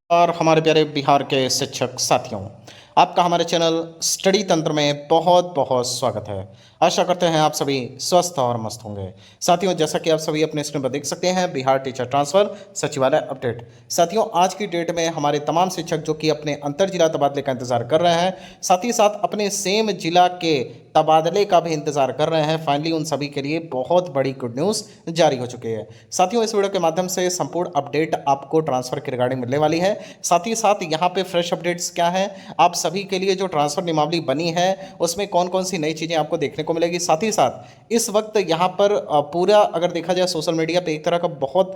और हमारे प्यारे बिहार के शिक्षक साथियों, आपका हमारे चैनल स्टडी तंत्र में बहुत बहुत स्वागत है। आशा करते हैं आप सभी स्वस्थ और मस्त होंगे। साथियों, जैसा कि आप सभी अपने स्क्रीन पर देख सकते हैं, बिहार टीचर ट्रांसफर सचिवालय अपडेट। साथियों, आज की डेट में हमारे तमाम शिक्षक जो कि अपने अंतर जिला तबादले का इंतजार कर रहे हैं, साथ ही साथ अपने सेम जिला के तबादले का भी इंतजार कर रहे हैं, फाइनली उन सभी के लिए बहुत बड़ी गुड न्यूज़ जारी हो चुकी है। साथियों, इस वीडियो के माध्यम से संपूर्ण अपडेट आपको ट्रांसफर के रिगार्डिंग मिलने वाली है। साथ ही साथ यहाँ पे फ्रेश अपडेट्स क्या है, आप सभी के लिए जो ट्रांसफर नियमावली बनी है उसमें कौन कौन सी नई चीज़ें आपको देखने को मिलेगी। साथ ही साथ इस वक्त यहाँ पर पूरा अगर देखा जाए सोशल मीडिया पे एक तरह का बहुत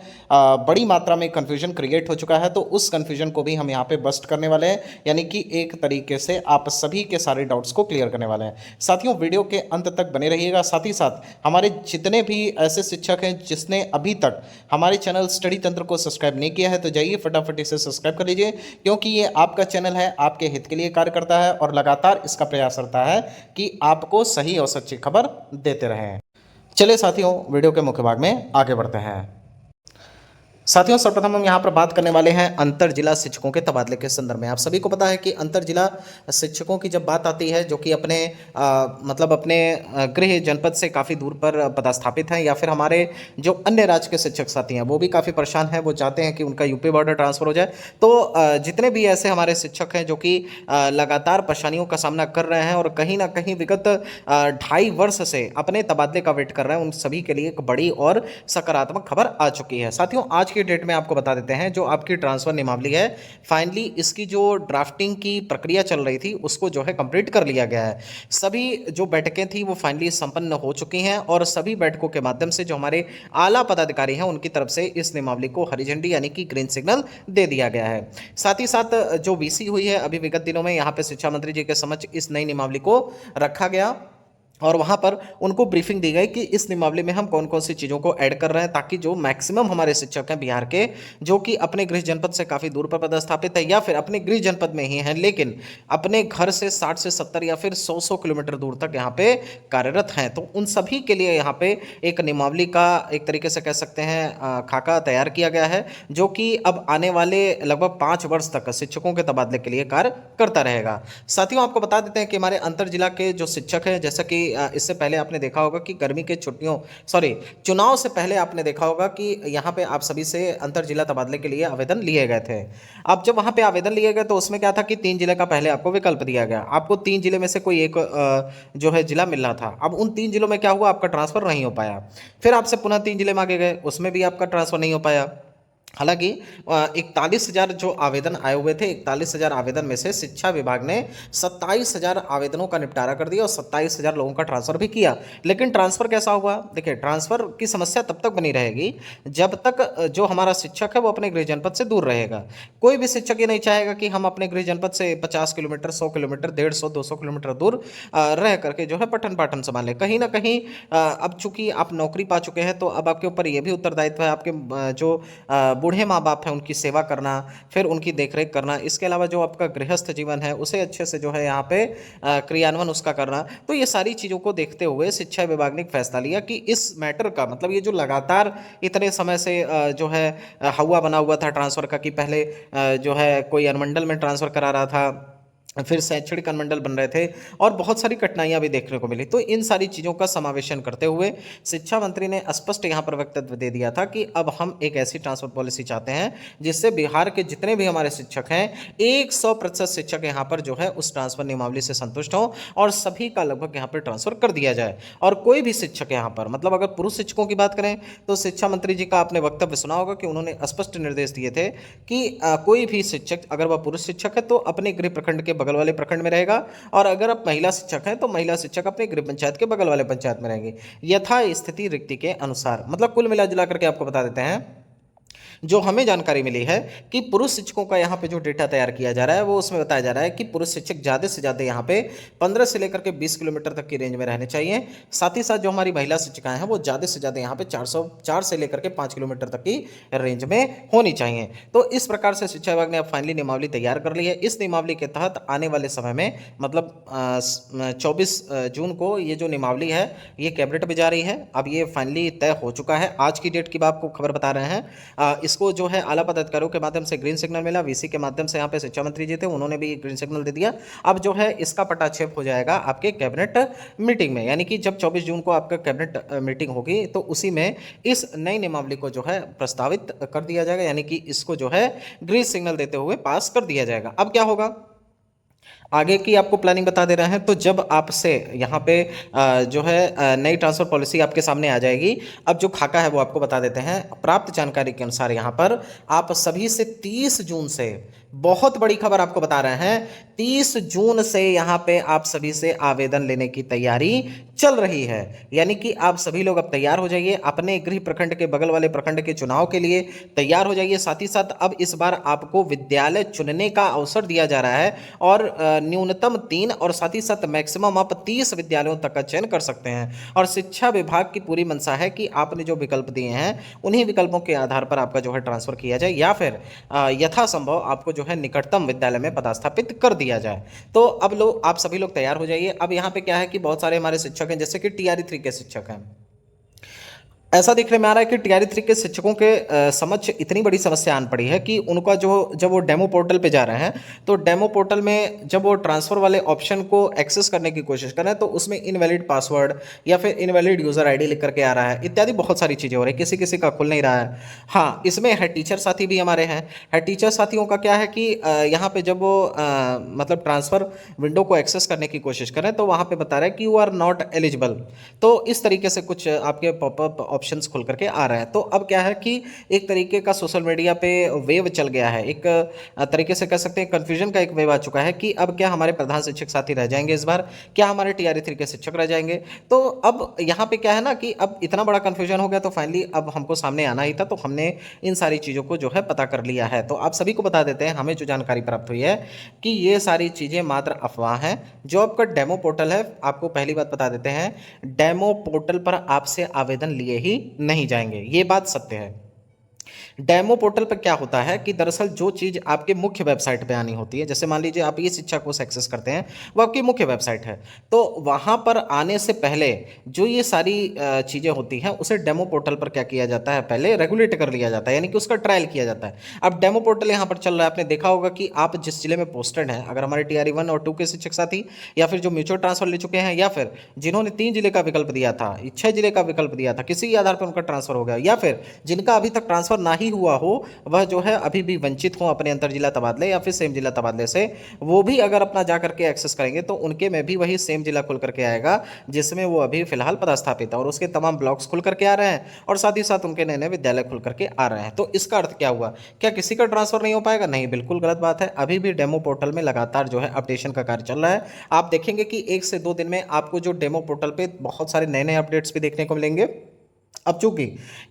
बड़ी मात्रा में कन्फ्यूजन क्रिएट हो चुका है, तो उस कन्फ्यूजन को भी हम यहाँ पे बस्ट करने वाले हैं, यानी कि एक तरीके से आप सभी के सारे डाउट्स को क्लियर करने वाले हैं। साथियों, वीडियो के अंत तक बने रहिएगा। साथ ही साथ हमारे जितने भी ऐसे शिक्षक हैं जिसने अभी तक हमारे चैनल स्टडी तंत्र को सब्सक्राइब नहीं किया है, तो जाइए फटाफट इसे सब्सक्राइब कर लीजिए, क्योंकि ये आपका चैनल है, आपके हित के लिए कार्य करता है और लगातार इसका प्रयास रहता है कि आपको सही और सच्ची खबर देते रहें। चलिए साथियों, वीडियो के मुख्य भाग में आगे बढ़ते हैं। साथियों, सर्वप्रथम हम यहाँ पर बात करने वाले हैं अंतर जिला शिक्षकों के तबादले के संदर्भ में। आप सभी को पता है कि अंतर जिला शिक्षकों की जब बात आती है, जो कि अपने मतलब अपने गृह जनपद से काफ़ी दूर पर पदस्थापित हैं, या फिर हमारे जो अन्य राज्य के शिक्षक साथी हैं वो भी काफ़ी परेशान हैं, वो चाहते हैं कि उनका यूपी बॉर्डर ट्रांसफ़र हो जाए। तो जितने भी ऐसे हमारे शिक्षक हैं जो कि लगातार परेशानियों का सामना कर रहे हैं और कहीं ना कहीं विगत 2.5 वर्ष से अपने तबादले का वेट कर रहे हैं, उन सभी के लिए एक बड़ी और सकारात्मक खबर आ चुकी है। साथियों, आज की डेट में आपको बता देते हैं, जो आपकी ट्रांसफर नियमावली है, फाइनली इसकी जो ड्राफ्टिंग की प्रक्रिया चल रही थी उसको जो है कंप्लीट कर लिया गया है। सभी जो बैठकें थी वो फाइनली संपन्न हो चुकी हैं और सभी बैठकों के माध्यम से जो हमारे आला पदाधिकारी हैं उनकी तरफ से इस नियमावली को हरी झंडी यानी कि ग्रीन सिग्नल दे दिया गया है। साथ ही साथ जो वीसी हुई है अभी विगत दिनों में, यहाँ पे शिक्षा मंत्री जी के समक्ष इस नई नियमावली को रखा गया और वहाँ पर उनको ब्रीफिंग दी गई कि इस नियमावली में हम कौन कौन सी चीज़ों को ऐड कर रहे हैं, ताकि जो मैक्सिमम हमारे शिक्षक हैं बिहार के, जो कि अपने गृह जनपद से काफ़ी दूर पर पदस्थापित है या फिर अपने गृह जनपद में ही हैं लेकिन अपने घर से 60 से 70 या फिर 100 किलोमीटर दूर तक यहाँ पे कार्यरत हैं, तो उन सभी के लिए यहाँ पे एक नियमावली का एक तरीके से कह सकते हैं खाका तैयार किया गया है, जो कि अब आने वाले लगभग 5 वर्ष तक शिक्षकों के तबादले के लिए कार्य करता रहेगा। साथियों, आपको बता देते हैं कि हमारे अंतर जिला के जो शिक्षक हैं, जैसा कि इससे पहले आपने देखा होगा कि गर्मी के छुट्टियों चुनाव से पहले आपने देखा होगा कि यहाँ पे आप सभी से अंतर जिला तबादले के लिए आवेदन लिए गए थे। अब जब वहाँ पे आवेदन लिए गए तो उसमें क्या था कि 3 जिले का पहले आपको विकल्प दिया गया, आपको 3 जिले में से कोई एक जो है जिला मिल रहा था। अब उन 3 जिलों में क्या हुआ, आपका ट्रांसफर नहीं हो पाया, फिर आपसे पुनः 3 जिले मांगे गए, उसमें भी आपका ट्रांसफर नहीं हो पाया। हालांकि 41,000 जो आवेदन आए हुए थे, 41,000 आवेदन में से शिक्षा विभाग ने 27,000 आवेदनों का निपटारा कर दिया और 27,000 लोगों का ट्रांसफर भी किया। लेकिन ट्रांसफर कैसा हुआ, देखिए, ट्रांसफर की समस्या तब तक बनी रहेगी जब तक जो हमारा शिक्षक है वो अपने गृह जनपद से दूर रहेगा। कोई भी शिक्षक ये नहीं चाहेगा कि हम अपने गृह जनपद से 50 किलोमीटर, 100 किलोमीटर, 150, 200 किलोमीटर दूर रह करके जो है पठन पाठन संभालें। कहीं ना कहीं अब चूंकि आप नौकरी पा चुके हैं, तो अब आपके ऊपर ये भी उत्तरदायित्व है, आपके जो बूढ़े माँ बाप हैं उनकी सेवा करना, फिर उनकी देखरेख करना, इसके अलावा जो आपका गृहस्थ जीवन है उसे अच्छे से जो है यहाँ पे क्रियान्वयन उसका करना। तो ये सारी चीज़ों को देखते हुए शिक्षा विभाग ने एक फैसला लिया कि इस मैटर का मतलब, ये जो लगातार इतने समय से जो है हवा बना हुआ था ट्रांसफ़र का, कि पहले जो है कोई अनुमंडल में ट्रांसफ़र करा रहा था, फिर शैक्षणिक अनुमंडल बन रहे थे और बहुत सारी कठिनाइयां भी देखने को मिली। तो इन सारी चीज़ों का समावेशन करते हुए शिक्षा मंत्री ने स्पष्ट यहाँ पर वक्तव्य दे दिया था कि अब हम एक ऐसी ट्रांसफर पॉलिसी चाहते हैं जिससे बिहार के जितने भी हमारे शिक्षक हैं, 100% शिक्षक यहाँ पर जो है उस ट्रांसफर नियमावली से संतुष्ट हों और सभी का लगभग यहाँ पर ट्रांसफर कर दिया जाए। और कोई भी शिक्षक यहाँ पर, मतलब अगर पुरुष शिक्षकों की बात करें तो शिक्षा मंत्री जी का आपने वक्तव्य सुना होगा कि उन्होंने स्पष्ट निर्देश दिए थे कि कोई भी शिक्षक अगर वह पुरुष शिक्षक है तो अपने गृह प्रखंड के बगल वाले प्रखंड में रहेगा, और अगर आप महिला शिक्षक हैं तो महिला शिक्षक अपने गृह पंचायत के बगल वाले पंचायत में रहेंगे, यथा स्थिति रिक्ति के अनुसार। मतलब कुल मिला जुला करके आपको बता देते हैं, जो हमें जानकारी मिली है कि पुरुष शिक्षकों का यहाँ पे जो डेटा तैयार किया जा रहा है वो उसमें बताया जा रहा है कि पुरुष शिक्षक ज़्यादा से ज़्यादा यहाँ पे 15 से लेकर के 20 किलोमीटर तक की रेंज में रहने चाहिए। साथ ही साथ जो हमारी महिला शिक्षिकाएं हैं वो ज़्यादा से ज़्यादा यहाँ पे 404 से लेकर के 5 किलोमीटर तक की रेंज में होनी चाहिए। तो इस प्रकार से शिक्षा विभाग ने अब फाइनली नियमावली तैयार कर ली है। इस नियमावली के तहत आने वाले समय में, मतलब 24 जून को ये जो नियमावली है ये कैबिनेट में जा रही है। अब ये फाइनली तय हो चुका है, आज की डेट की आपको खबर बता रहे हैं। इसको जो है आला पदाधिकारियों के माध्यम से ग्रीन सिग्नल मिला, वीसी के माध्यम से यहाँ पे शिक्षा मंत्री जी थे, उन्होंने भी ग्रीन सिग्नल दे दिया। अब जो है इसका पटाक्षेप हो जाएगा आपके कैबिनेट मीटिंग में, यानी कि जब 24 जून को आपका कैबिनेट मीटिंग होगी तो उसी में इस नई नियमावली को जो है प्रस्तावित कर दिया जाएगा, यानी कि इसको जो है ग्रीन सिग्नल देते हुए पास कर दिया जाएगा। अब क्या होगा, आगे की आपको प्लानिंग बता दे रहे हैं। तो जब आपसे यहाँ पे जो है नई ट्रांसफर पॉलिसी आपके सामने आ जाएगी। अब जो खाका है वो आपको बता देते हैं। प्राप्त जानकारी के अनुसार यहाँ पर आप सभी से 30 जून से, बहुत बड़ी खबर आपको बता रहे हैं, 30 जून से यहाँ पे आप सभी से आवेदन लेने की तैयारी चल रही है। यानी कि आप सभी लोग अब तैयार हो जाइए, अपने गृह प्रखंड के बगल वाले प्रखंड के चुनाव के लिए तैयार हो जाइए। साथ ही साथ अब इस बार आपको विद्यालय चुनने का अवसर दिया जा रहा है और न्यूनतम 3 और साथ ही साथ मैक्सिमम आप 30 विद्यालयों तक का चयन कर सकते हैं। और शिक्षा विभाग की पूरी मंशा है कि आपने जो विकल्प दिए हैं उन्हीं विकल्पों के आधार पर आपका जो है ट्रांसफर किया जाए, या फिर यथासंभव आपको जो है निकटतम विद्यालय में पदस्थापित कर दिया जाए। तो अब लोग, आप सभी लोग तैयार हो जाइए। अब यहाँ पे क्या है कि बहुत सारे हमारे शिक्षक हैं, जैसे कि टीआरई 3 के शिक्षक हैं। ऐसा देखने में आ रहा है कि टीआरई 3 के शिक्षकों के समक्ष इतनी बड़ी समस्या आन पड़ी है कि उनका जो, जब वो डेमो पोर्टल पे जा रहे हैं तो डेमो पोर्टल में जब वो ट्रांसफर वाले ऑप्शन को एक्सेस करने की कोशिश कर रहे हैं तो उसमें इनवैलिड पासवर्ड या फिर इनवैलिड यूजर आईडी लिख करके आ रहा है, इत्यादि बहुत सारी चीज़ें हो रही है, किसी किसी का खुल नहीं रहा है। हाँ, इसमें हेड टीचर साथी भी हमारे हैं। हेड टीचर साथियों का क्या है कि यहाँ पे जब वो मतलब ट्रांसफर विंडो को एक्सेस करने की कोशिश करें तो वहाँ पे बता रहा है कि यू आर नॉट एलिजिबल। तो इस तरीके से कुछ आपके पॉपअप ऑप्शंस खुल करके आ रहे हैं। तो अब क्या है कि एक तरीके का सोशल मीडिया पे वेव चल गया है, एक तरीके से कह सकते हैं कन्फ्यूजन का एक वेव आ चुका है कि अब क्या हमारे प्रधान शिक्षक साथी रह जाएंगे इस बार, क्या हमारे टीआरई 3 के शिक्षक रह जाएंगे। तो अब यहाँ पे क्या है ना कि अब इतना बड़ा कन्फ्यूजन हो गया, तो फाइनली अब हमको सामने आना ही था, तो हमने इन सारी चीज़ों को जो है पता कर लिया है। तो आप सभी को बता देते हैं, हमें जो जानकारी प्राप्त हुई है कि ये सारी चीज़ें मात्र अफवाह हैं। जो आपका डेमो पोर्टल है, आपको पहली बात बता देते हैं, डेमो पोर्टल पर आपसे आवेदन लिए ही नहीं जाएंगे, ये बात सत्य है। डेमो पोर्टल पर क्या होता है कि दरअसल जो चीज़ आपके मुख्य वेबसाइट पे आनी होती है, जैसे मान लीजिए आप ये शिक्षा कोर्स एक्सेस करते हैं, वो आपकी मुख्य वेबसाइट है, तो वहाँ पर आने से पहले जो ये सारी चीज़ें होती हैं उसे डेमो पोर्टल पर क्या किया जाता है, पहले रेगुलेट कर लिया जाता है, यानी कि उसका ट्रायल किया जाता है। अब डेमो पोर्टल यहाँ पर चल रहा है, आपने देखा होगा कि आप जिस जिले में पोस्टेड हैं, अगर हमारे टीआरई 1 और 2 के शिक्षक साथी, या फिर जो म्यूचुअल ट्रांसफर ले चुके हैं, या फिर जिन्होंने 3 जिले का विकल्प दिया था, 6 जिले का विकल्प दिया था, किसी आधार पर उनका ट्रांसफर हो गया, या फिर जिनका अभी तक ट्रांसफर ना ही हुआ हो, वह जो है अभी भी वंचित हो अपने अंतर जिला तबादले या फिर सेम जिला तबादले से, वो भी अगर अपना जा करके एक्सेस करेंगे तो उनके में भी वही सेम जिला खुल करके आएगा जिसमें वो अभी फिलहाल पदस्थापित है, और उसके तमाम ब्लॉक्स खुल करके आ रहे हैं और साथ ही साथ उनके नए नए विद्यालय खुल करके आ रहे हैं। तो इसका अर्थ क्या हुआ, क्या किसी का ट्रांसफर नहीं हो पाएगा? नहीं, बिल्कुल गलत बात है। अभी भी डेमो पोर्टल में लगातार जो है अपडेशन का कार्य चल रहा है। आप देखेंगे कि 1 से 2 दिन में आपको जो डेमो पोर्टल पे बहुत सारे नए नए अपडेट्स भी देखने को मिलेंगे। अब चूंकि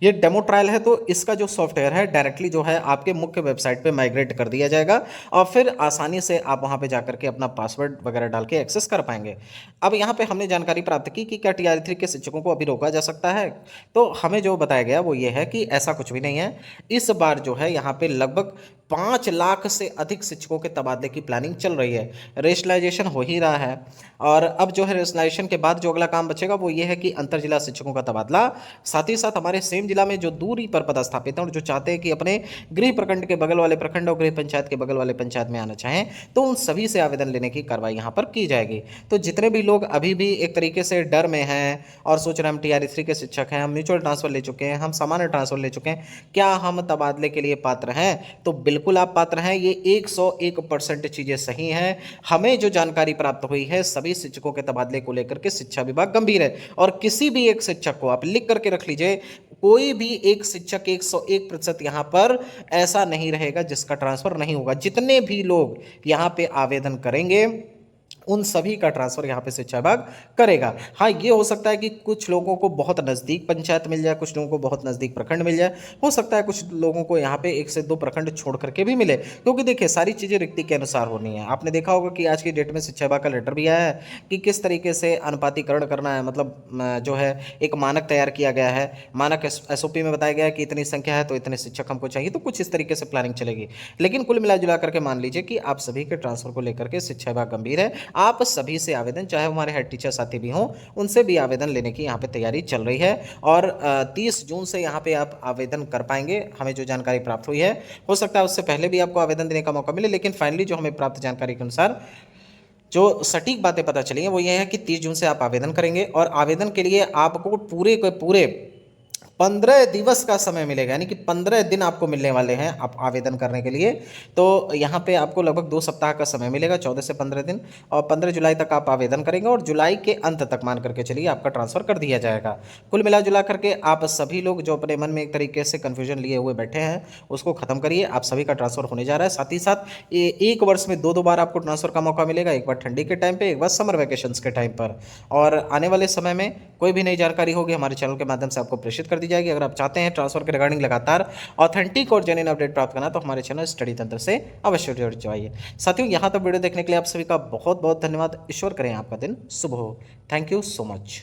ये डेमो ट्रायल है तो इसका जो सॉफ्टवेयर है डायरेक्टली जो है आपके मुख्य वेबसाइट पे माइग्रेट कर दिया जाएगा और फिर आसानी से आप वहां पे जाकर के अपना पासवर्ड वगैरह डाल के एक्सेस कर पाएंगे। अब यहाँ पे हमने जानकारी प्राप्त की कि क्या टीआरई 3 के शिक्षकों को अभी रोका जा सकता है, तो हमें जो बताया गया वो ये है कि ऐसा कुछ भी नहीं है। इस बार जो है यहाँ पे लगभग 5 लाख से अधिक शिक्षकों के तबादले की प्लानिंग चल रही है। रेशनलाइजेशन हो ही रहा है और अब जो है रेशनलाइजेशन के बाद जो अगला काम बचेगा वो ये है कि अंतर जिला शिक्षकों का तबादला, साथ ही साथ हमारे सेम जिला में जो दूरी पर पदस्थापित हैं और जो चाहते हैं कि अपने गृह प्रखंड के बगल वाले प्रखंड और गृह पंचायत के बगल वाले पंचायत में आना चाहें, तो उन सभी से आवेदन लेने की कार्रवाई यहाँ पर की जाएगी। तो जितने भी लोग अभी भी एक तरीके से डर में हैं और सोच रहे हैं हम टीआरई 3 के शिक्षक हैं, हम म्यूचुअल ट्रांसफर ले चुके हैं, हम सामान्य ट्रांसफर ले चुके हैं, क्या हम तबादले के लिए पात्र हैं? तो बिल्कुल आप पात्र हैं। ये 101% चीज़ें सही हैं। हमें जो जानकारी प्राप्त हुई है सभी शिक्षकों के तबादले को लेकर के शिक्षा विभाग गंभीर है और किसी भी एक शिक्षक को आप लिख करके रख लीजिए, कोई भी एक शिक्षक 101% यहाँ पर ऐसा नहीं रहेगा जिसका ट्रांसफर नहीं होगा। जितने भी लोग यहाँ पे आवेदन करेंगे उन सभी का ट्रांसफर यहाँ पे शिक्षा विभाग करेगा। हाँ, ये हो सकता है कि कुछ लोगों को बहुत नज़दीक पंचायत मिल जाए, कुछ लोगों को बहुत नज़दीक प्रखंड मिल जाए, हो सकता है कुछ लोगों को यहाँ पे 1 से 2 प्रखंड छोड़ करके भी मिले, क्योंकि देखिए सारी चीज़ें रिक्ति के अनुसार होनी है। आपने देखा होगा कि आज की डेट में शिक्षा विभाग का लेटर भी आया है कि किस तरीके से अनुपातीकरण करना है, मतलब जो है एक मानक तैयार किया गया है। मानक SOP में बताया गया है कि इतनी संख्या है तो इतने शिक्षक हमको चाहिए, तो कुछ इस तरीके से प्लानिंग चलेगी। लेकिन कुल मिला जुला करके मान लीजिए कि आप सभी के ट्रांसफर को लेकर के शिक्षा विभाग गंभीर है। आप सभी से आवेदन, चाहे हमारे हेड टीचर साथी भी हों, उनसे भी आवेदन लेने की यहाँ पे तैयारी चल रही है और 30 जून से यहाँ पे आप आवेदन कर पाएंगे, हमें जो जानकारी प्राप्त हुई है। हो सकता है उससे पहले भी आपको आवेदन देने का मौका मिले, लेकिन फाइनली जो हमें प्राप्त जानकारी के अनुसार जो सटीक बातें पता चली हैं वो ये है कि 30 जून से आप आवेदन करेंगे और आवेदन के लिए आपको पूरे के पूरे 15 दिवस का समय मिलेगा, यानी कि 15 दिन आपको मिलने वाले हैं आप आवेदन करने के लिए। तो यहाँ पे आपको लगभग 2 सप्ताह का समय मिलेगा, 14 से 15 दिन, और 15 जुलाई तक आप आवेदन करेंगे और जुलाई के अंत तक मान करके चलिए आपका ट्रांसफ़र कर दिया जाएगा। कुल मिला जुला करके आप सभी लोग जो अपने मन में एक तरीके से कन्फ्यूजन लिए हुए बैठे हैं उसको खत्म करिए, आप सभी का ट्रांसफ़र होने जा रहा है। साथ ही साथ एक वर्ष में दो बार आपको ट्रांसफ़र का मौका मिलेगा, एक बार ठंडी के टाइम पर, एक बार समर वैकेशंस के टाइम पर। और आने वाले समय में कोई भी नई जानकारी होगी हमारे चैनल के माध्यम से आपको प्रेषित कर दी जाएगी। अगर आप चाहते हैं ट्रांसफर के रिगार्डिंग लगातार ऑथेंटिक और जेन्युइन अपडेट प्राप्त करना तो हमारे चैनल स्टडी तंत्र से अवश्य जुड़ जाइए। साथियों, यहाँ तक वीडियो देखने के लिए आप सभी का बहुत बहुत धन्यवाद। ईश्वर करें आपका दिन शुभ हो। Thank you so much.